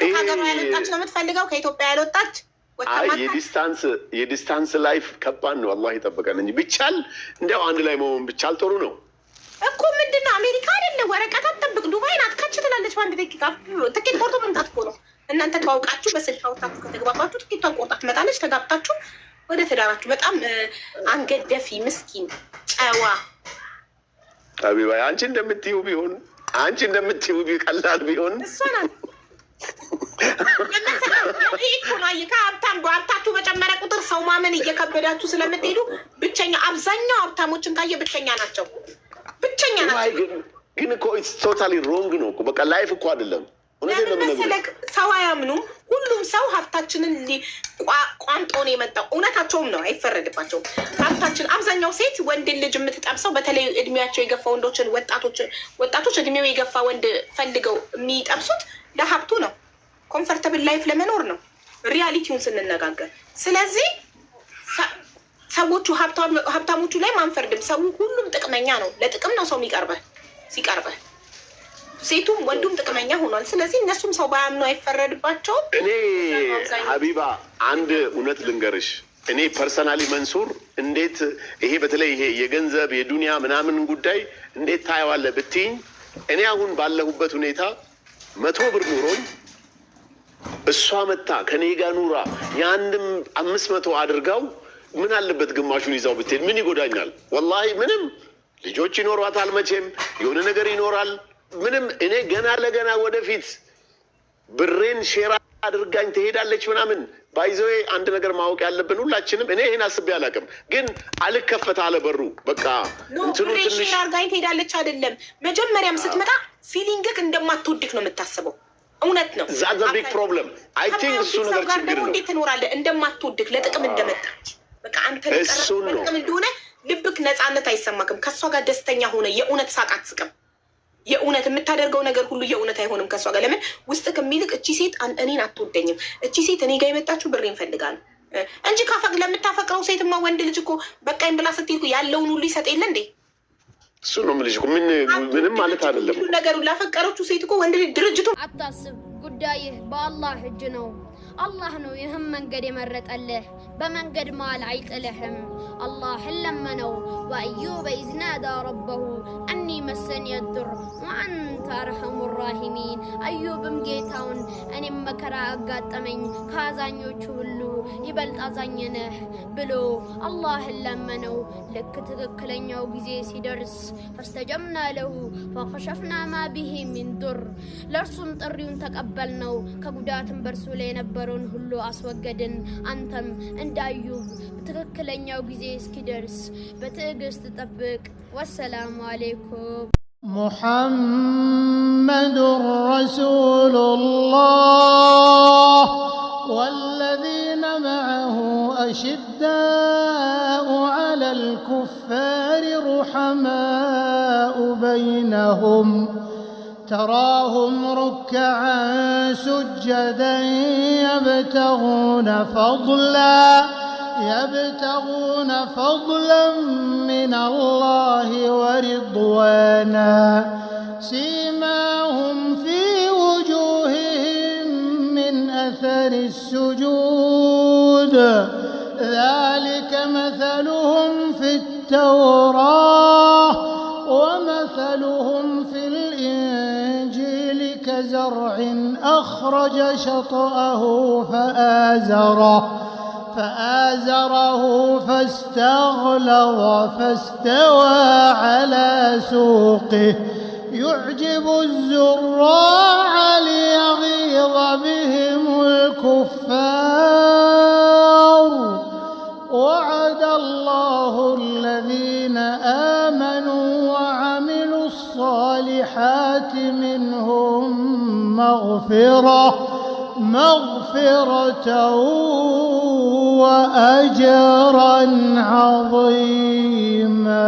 አንድ ሀገሯ ያልወጣች ነው የምትፈልገው ከኢትዮጵያ ያልወጣች የዲስታንስ ላይፍ ከባድ ነው። አላህ ይጠብቀን እንጂ ቢቻል እንዲያው አንድ ላይ መሆን ቢቻል ጥሩ ነው እኮ። ምንድነው አሜሪካ አይደለ ወረቀት አትጠብቅ፣ ዱባይ ናት። ካች ትላለች በአንድ ደቂቃ ትኬት ቆርጦ መምጣት እኮ ነው። እናንተ ተዋውቃችሁ በስልክ አውጣችሁ ከተግባባችሁ ትኬቷን ቆርጣ ትመጣለች። ተጋብታችሁ ወደ ትዳራችሁ። በጣም አንገደፊ ምስኪን ጨዋ ሀቢባ አንቺ እንደምትይው ቢሆን ቀላል ቢሆን እሷ ናት። ሀብታችሁ በጨመረ ቁጥር ሰው ማመን እየከበዳችሁ ስለምትሄዱ ብቸኛ አብዛኛው ሀብታሞችን ካየ ብቸኛ ናቸው። ግን እኮ ኢትስ ቶታሊ ሮንግ ነው እኮ በቃ ላይፍ እኮ አይደለም። መሰለክ ሰው አያምኑም። ሁሉም ሰው ሀብታችንን ቋንጦ ነው የመጣው። እውነታቸውም ነው፣ አይፈረድባቸውም። ሀብታችን አብዛኛው ሴት ወንድ ልጅ የምትጠብሰው በተለይ እድሜያቸው የገፋ ወንዶችን ወጣቶች እድሜው የገፋ ወንድ ፈልገው የሚጠብሱት ለሀብቱ ነው። ኮምፈርተብል ላይፍ ለመኖር ነው ሪያሊቲውን ስንነጋገር። ስለዚህ ሰዎቹ ሀብታሞቹ ላይ ማንፈርድም። ሰው ሁሉም ጥቅመኛ ነው። ለጥቅም ነው ሰው ሲቀርበህ ሴቱም ወንዱም ጥቅመኛ ሆኗል። ስለዚህ እነሱም ሰው ባያምኑ አይፈረድባቸውም። እኔ ሀቢባ አንድ እውነት ልንገርሽ። እኔ ፐርሰናሊ መንሱር እንዴት ይሄ በተለይ ይሄ የገንዘብ የዱንያ ምናምን ጉዳይ እንዴት ታየዋለህ ብትይኝ፣ እኔ አሁን ባለሁበት ሁኔታ 100 ብር ኑሮኝ እሷ መታ ከኔ ጋር ኑራ የአንድም 500 አድርጋው ምን አለበት ግማሹን ይዛው ብትሄድ ምን ይጎዳኛል? ወላሂ ምንም። ልጆች ይኖሯታል መቼም የሆነ ነገር ይኖራል። ምንም እኔ ገና ለገና ወደፊት ብሬን ሼራ አድርጋኝ ትሄዳለች ምናምን። ባይዘዌ አንድ ነገር ማወቅ ያለብን ሁላችንም፣ እኔ ይሄን አስቤ አላውቅም፣ ግን አልከፈት አለ በሩ። በቃ እንትኑ ትንሽ አድርጋኝ ትሄዳለች አይደለም። መጀመሪያም ስትመጣ ፊሊንግክ እንደማትወድክ ነው የምታስበው። እውነት ነው። ዛዛ ቢግ ፕሮብለም አይ ቲንክ እሱ ነገር ችግር ነው። እንዴት ትኖራለህ? እንደማትወድክ ለጥቅም እንደመጣች በቃ አንተ ለጥቅም እንደሆነ ልብክ ነፃነት አይሰማክም። ከሷ ጋር ደስተኛ ሆነ የእውነት ሳቅ አትስቅም። የእውነት የምታደርገው ነገር ሁሉ የእውነት አይሆንም ከሷ ጋር። ለምን ውስጥ ከሚልቅ እቺ ሴት እኔን አትወደኝም፣ እቺ ሴት እኔ ጋር የመጣችሁ ብሬን ፈልጋል እንጂ ለምታፈቅረው ሴትማ ወንድ ልጅ እኮ በቃኝ ብላ ስትሄድ ያለውን ሁሉ ይሰጥ የለ እንዴ? እሱ ነው የምልሽ እኮ ምንም ማለት አይደለም። ሁሉ ነገሩን ላፈቀረችው ሴት እኮ ወንድ ልጅ ድርጅቱ አታስብ፣ ጉዳይህ በአላህ እጅ ነው። አላህ ነው ይህም መንገድ የመረጠልህ፣ በመንገድ መሃል አይጥልህም። አላህን ለመነው። ወአዩበ ኢዝ ናዳ ረበሁ አኒ መሰኒ የዱር ወአንተ አርሐሙ ራሒሚን። አዩብም ጌታውን እኔም መከራ አጋጠመኝ ከአዛኞቹ ሁሉ ይበልጥ አዛኝ ነህ ብሎ አላህን ለመነው። ልክ ትክክለኛው ጊዜ ሲደርስ ፈስተጀብና ለሁ ፈከሸፍና ማ ቢሂ ሚን ዱር፣ ለእርሱም ጥሪውን ተቀበልነው፣ ከጉዳትም በእርሱ ላይ የነበረውን ሁሉ አስወገድን። አንተም እንዳዩብ ትክክለኛው ጊዜ እስኪደርስ በትዕግስት ጠብቅ። ወሰላሙ አለይኩም። ሙሐመዱን ረሱሉላህ ወለዚነ መዐሁ አሽዳኡ ዐለል ኩፋሪ ሩሐማኡ በይነሁም تراهم ركعا سجدا يبتغون فضلا من الله ورضوانا سيماهم في وجوههم من أثر السجود ذلك مثلهم في التوراة ومثلهم في الإنجيل كزرع أخرج شطأه فآزره فاستغلظ فاستوى على سوقه يعجب الزراع ليغيظ بهم الكفار وعد الله الذين آمنوا وعملوا الصالحات منهم مغفرة وأجرا عظيما.